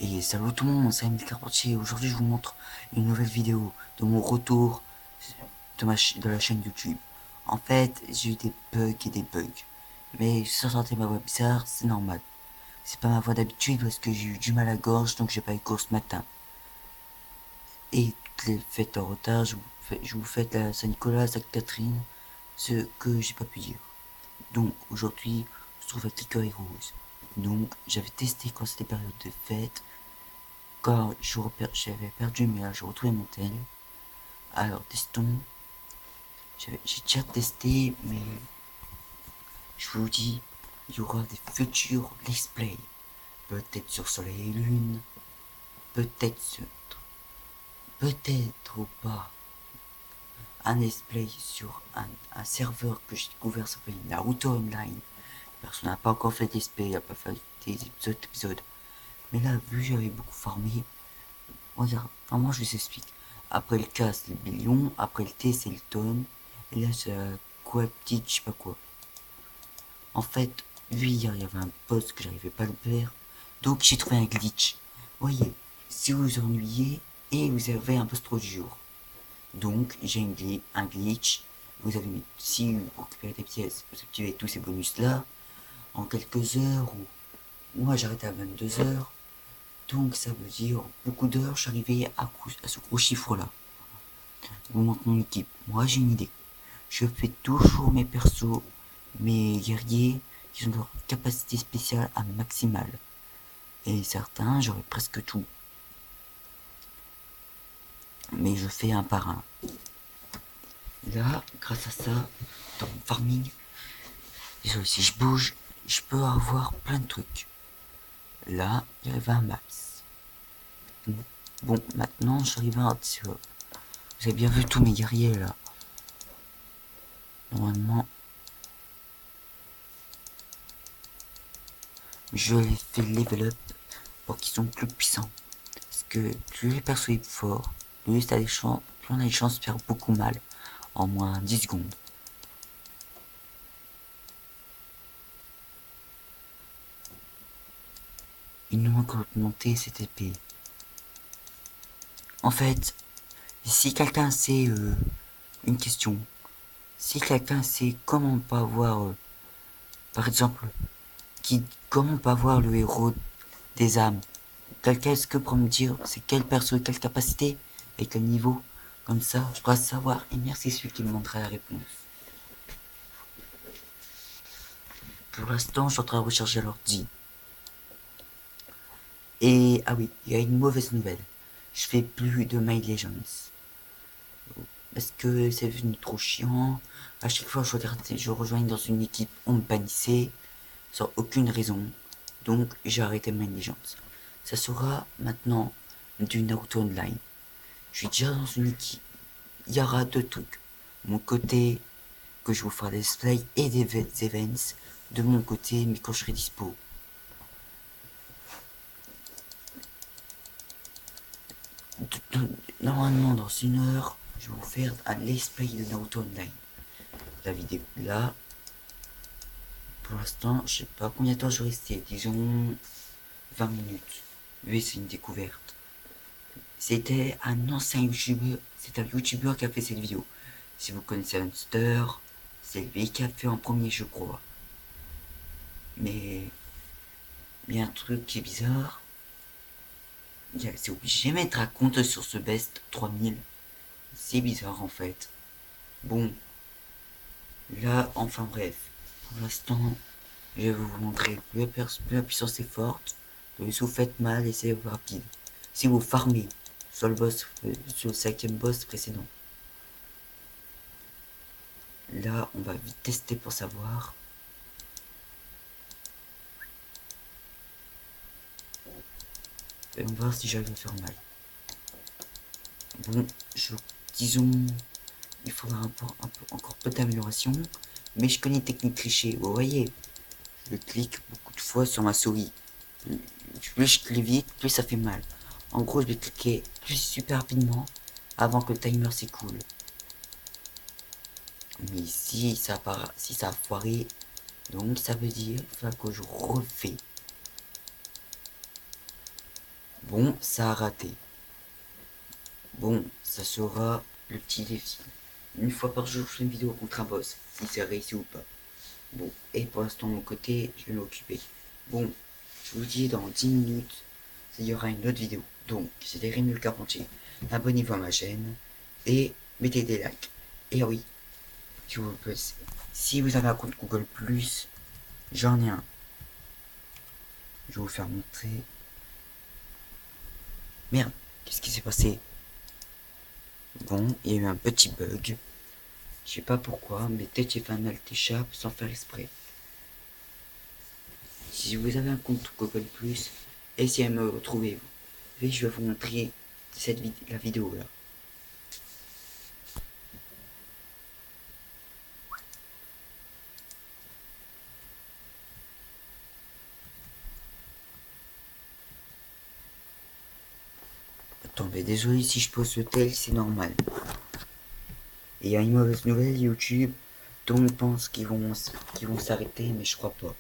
Et salut tout le monde, c'est Emile Carpentier. Aujourd'hui, je vous montre une nouvelle vidéo de mon retour de la chaîne YouTube. En fait, j'ai eu des bugs et des bugs. Mais si ça sentait ma voix bizarre, c'est normal. C'est pas ma voix d'habitude parce que j'ai eu du mal à la gorge, donc j'ai pas eu cours ce matin. Et toutes les fêtes en retard, je vous fête la Saint-Nicolas, Sainte-Catherine, ce que j'ai pas pu dire. Donc aujourd'hui, on se trouve à Cliqueuil Rose. Donc j'avais testé quand c'était période de fête. Quand j'avais perdu mais là j'ai retrouvé mon tel. Alors testons. J'ai déjà testé mais je vous dis, il y aura des futurs let's play. Peut-être sur Soleil et Lune. Peut-être peut-être ou pas un let's play sur un serveur que j'ai découvert s'appelle Naruto Online. Personne n'a pas encore fait let's play, il n'a pas fait des épisodes. Mais là vu que j'avais beaucoup farmé, regarde, vraiment je vous explique. Après le K c'est le million, après le T c'est le tonne, et là c'est quoi petite, je sais pas quoi. En fait, lui hier il y avait un post que j'arrivais pas à le faire, donc j'ai trouvé un glitch. Voyez, si vous vous ennuyez et vous avez un post trop du jour. Donc j'ai un glitch, vous avez mis, si vous récupérez des pièces, vous activez tous ces bonus là, en quelques heures, ou moi j'arrête à 22 heures, donc ça veut dire beaucoup d'heures, je suis arrivé à ce gros chiffre là. Vous montre mon équipe. Moi j'ai une idée. Je fais toujours mes persos, mes guerriers qui ont leur capacité spéciale à maximale. Et certains, j'aurais presque tout. Mais je fais un par un. Là, grâce à ça, dans mon farming, si je bouge, je peux avoir plein de trucs. Là, j'arrive à un max. Bon, maintenant, je suis arrivé à un Vous avez bien vu tous mes guerriers là. Normalement, je les fais level up pour qu'ils sont plus puissants. Parce que plus les persos sont forts, plus on a des chances de faire beaucoup mal en moins 10 secondes. Il nous manque augmenter cette épée. En fait, si quelqu'un sait une question, si quelqu'un sait comment on peut avoir, par exemple, comment on peut avoir le héros des âmes, quelqu'un est-ce que pour me dire c'est quel perso, quelle capacité, et quel niveau, comme ça je pourrais savoir, et merci celui qui me montrera la réponse. Pour l'instant, je suis en train de recharger l'ordi. Et ah oui, il y a une mauvaise nouvelle. Je fais plus de My Legends. Parce que c'est devenu trop chiant. À chaque fois que je rejoignais dans une équipe, on me bannissait. Sans aucune raison. Donc j'ai arrêté My Legends. Ça sera maintenant du Naruto Online. Je suis déjà dans une équipe. Il y aura deux trucs. Mon côté, que je vous ferai des displays et des events. De mon côté, mais quand je serai dispo. Normalement, dans une heure, je vais vous faire un let's play de Naruto Online. La vidéo là, pour l'instant, je sais pas combien de temps je vais rester, disons 20 minutes. Mais c'est une découverte. C'était un ancien youtubeur, c'est un youtubeur qui a fait cette vidéo. Si vous connaissez Monster, c'est lui qui a fait en premier, je crois. Mais il y a un truc qui est bizarre. C'est obligé de mettre un compte sur ce best 3000. C'est bizarre en fait. Bon, là, enfin bref. Pour l'instant, je vais vous montrer plus la puissance est forte, plus vous faites mal et c'est rapide. Si vous farmez sur le boss, sur le cinquième boss précédent. Là, on va vite tester pour savoir. Et on va voir si j'arrive à faire mal. Bon, disons, il faudra encore peu d'amélioration, mais je connais une technique trichée. Vous voyez, je clique beaucoup de fois sur ma souris. Plus je clique vite, plus ça fait mal. En gros, je vais cliquer plus super rapidement avant que le timer s'écoule. Mais si ça a foiré, donc ça veut dire que je refais. Bon, ça a raté. Bon, ça sera le petit défi. Une fois par jour, je fais une vidéo contre un boss, si c'est réussi ou pas. Bon, et pour l'instant, de mon côté, je vais m'occuper. Bon, je vous dis dans 10 minutes, il y aura une autre vidéo. Donc, c'était Rémi le Carpentier. Abonnez-vous à ma chaîne et mettez des likes. Et oui, si vous avez un compte Google+, j'en ai un. Je vais vous faire montrer. Merde, qu'est-ce qui s'est passé? Bon, il y a eu un petit bug. Je sais pas pourquoi, mais peut-être j'ai fait un alt échappe sans faire exprès. Si vous avez un compte Google+, essayez de me retrouver. Et je vais vous montrer la vidéo là. Attendez, désolé si je pose le tel, c'est normal. Et il y a une mauvaise nouvelle, YouTube. Tout le monde pense qu'ils vont s'arrêter, mais je crois pas.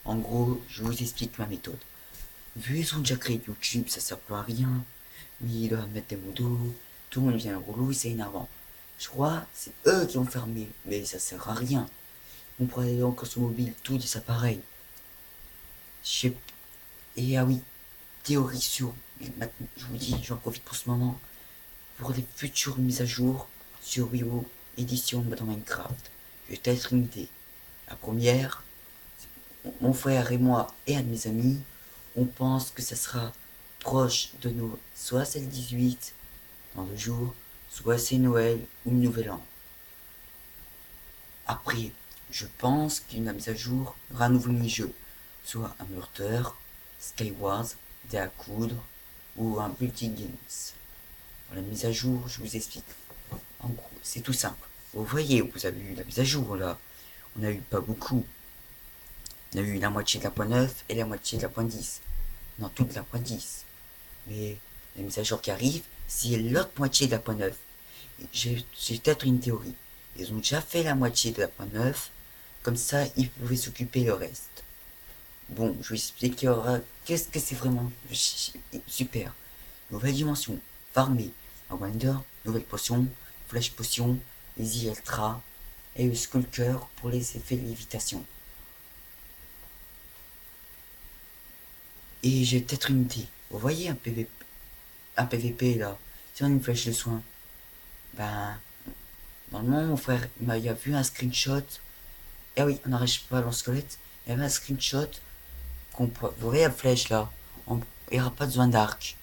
En gros, je vous explique ma méthode. Vu qu'ils ont déjà créé YouTube, ça sert pas à rien. Mais ils doivent mettre des modos. Tout le monde vient au relou, c'est énervant. Je crois c'est eux qui ont fermé, mais ça sert à rien. On pourrait aller encore sur mobile, tout des appareils. Et ah oui, théorie sur. Je vous dis, j'en profite pour ce moment. Pour les futures mises à jour sur WiiWoo édition dans Minecraft. Je vais peut-être une idée. La première, mon frère et moi et un de mes amis, on pense que ça sera proche de nous, soit c'est le 18 dans 2 jours, soit c'est Noël ou le Nouvel An. Après, je pense qu'une mise à jour aura un nouveau mini-jeu, soit un Murder, Skywars, des à coudre ou un Multi Games. Pour la mise à jour, je vous explique. En gros, c'est tout simple. Vous voyez, vous avez eu la mise à jour là. On a eu pas beaucoup. On a eu la moitié de la point 9 et la moitié de la point 10. Non, toute la point 10. Mais la mise à jour qui arrive, c'est l'autre moitié de la point 9. J'ai peut-être une théorie. Ils ont déjà fait la moitié de la point 9. Comme ça, ils pouvaient s'occuper le reste. Bon, je vous explique qu'il y aura. Qu'est-ce que c'est vraiment super. Nouvelle dimension. Farmer. Un Wonder. Nouvelle potion. Flash potion. Easy Ultra. Et le Skulker pour les effets de lévitation. Et j'ai peut-être une idée. Vous voyez un PVP là. Si on a une flèche de soin. Ben. Normalement, mon frère il a vu un screenshot. Eh oui, on n'arrache pas le squelette. Il y avait un screenshot. Vous voyez la flèche là. Il n'y aura pas besoin d'arc.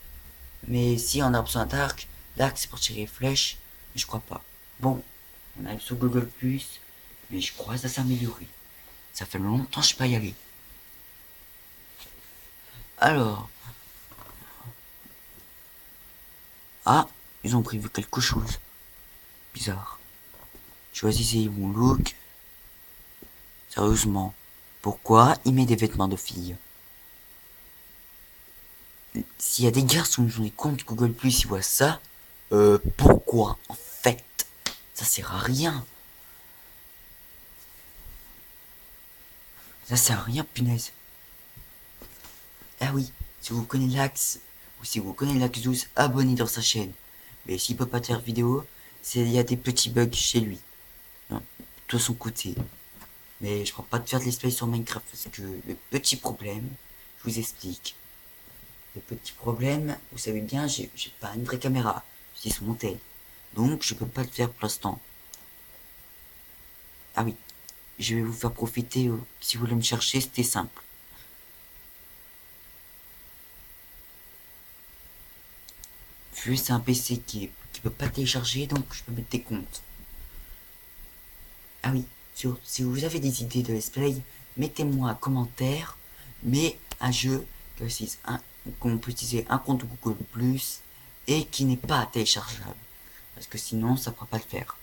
Mais si on a besoin d'arc, l'arc c'est pour tirer les flèches. Mais je crois pas. Bon, on arrive sur Google+, mais je crois que ça s'est amélioré. Ça fait longtemps que je peux pas y aller. Alors. Ah, ils ont prévu quelque chose. Bizarre. Choisissez mon look. Sérieusement, pourquoi il met des vêtements de fille? S'il y a des garçons qui ont des comptes Google+, ils voient ça, pourquoi en fait? Ça sert à rien. Ça sert à rien, punaise. Ah oui, si vous connaissez Lax, ou si vous connaissez Laxus, abonnez dans sa chaîne. Mais s'il peut pas faire vidéo, c'est il y a des petits bugs chez lui. Non, de son côté. Mais je crois pas de faire de let's play sur Minecraft parce que le petit problème, je vous explique. Le petit problème, vous savez bien, j'ai pas une vraie caméra, c'est sur mon tel. Donc je peux pas le faire pour l'instant. Ah oui, je vais vous faire profiter, si vous voulez me chercher, c'était simple. Vu c'est un PC qui peut pas télécharger, donc je peux mettre des comptes. Ah oui, si vous avez des idées de let's play, mettez-moi un commentaire, mais un jeu qu'on peut utiliser un compte Google Plus et qui n'est pas téléchargeable. Parce que sinon, ça ne pourra pas le faire.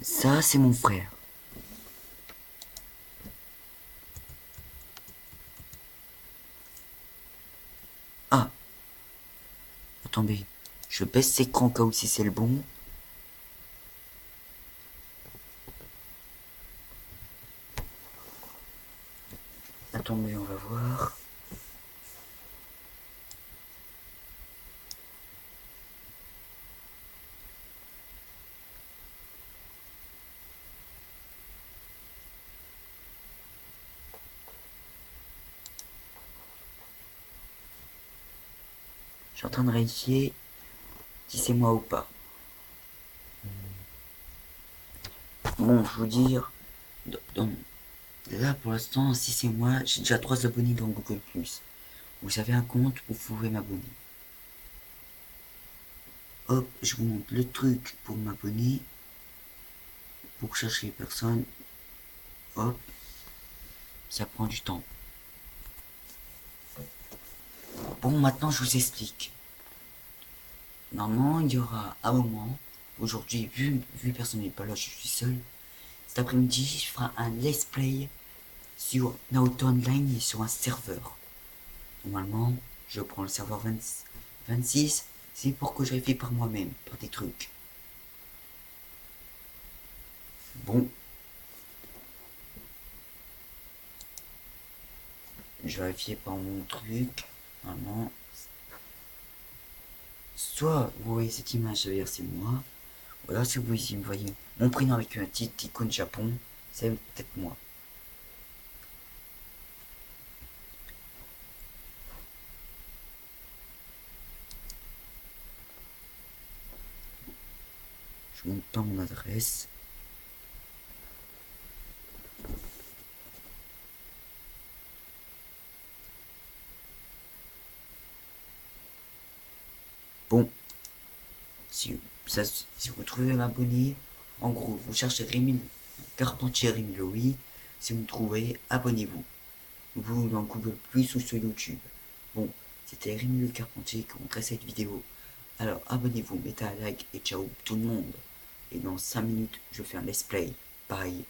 Ça, c'est mon frère. Ah, Attendez, je baisse l'écran au cas où si c'est le bon. Attendez, on va voir. Je suis en train de vérifier si c'est moi ou pas. Bon, je vous dire, là pour l'instant, si c'est moi, j'ai déjà 3 abonnés dans Google+. Vous avez un compte, vous pouvez m'abonner. Hop, je vous montre le truc pour m'abonner. Pour chercher les personnes. Hop, ça prend du temps. Bon, maintenant je vous explique. Normalement, il y aura un moment. Aujourd'hui, vu personne n'est pas là, je suis seul. Cet après-midi, je ferai un let's play sur Naruto Online et sur un serveur. Normalement, je prends le serveur 26. C'est pour que je vérifie par moi-même, par des trucs. Bon. Je vais vérifier par mon truc. Normalement. Soit vous voyez cette image, ça veut dire c'est moi. Ou alors si vous voyez mon prénom avec un petit icône Japon, c'est peut-être moi. Je monte pas mon adresse. Bon, si vous trouvez m'abonner, en gros, vous cherchez Rémi Carpentier Rémi Louis. Si vous me trouvez, abonnez-vous. Vous dans Google Plus ou sur YouTube. Bon, c'était Rémi le Carpentier qui montrait cette vidéo. Alors abonnez-vous, mettez un like et ciao tout le monde. Et dans 5 minutes, je fais un let's play. Bye.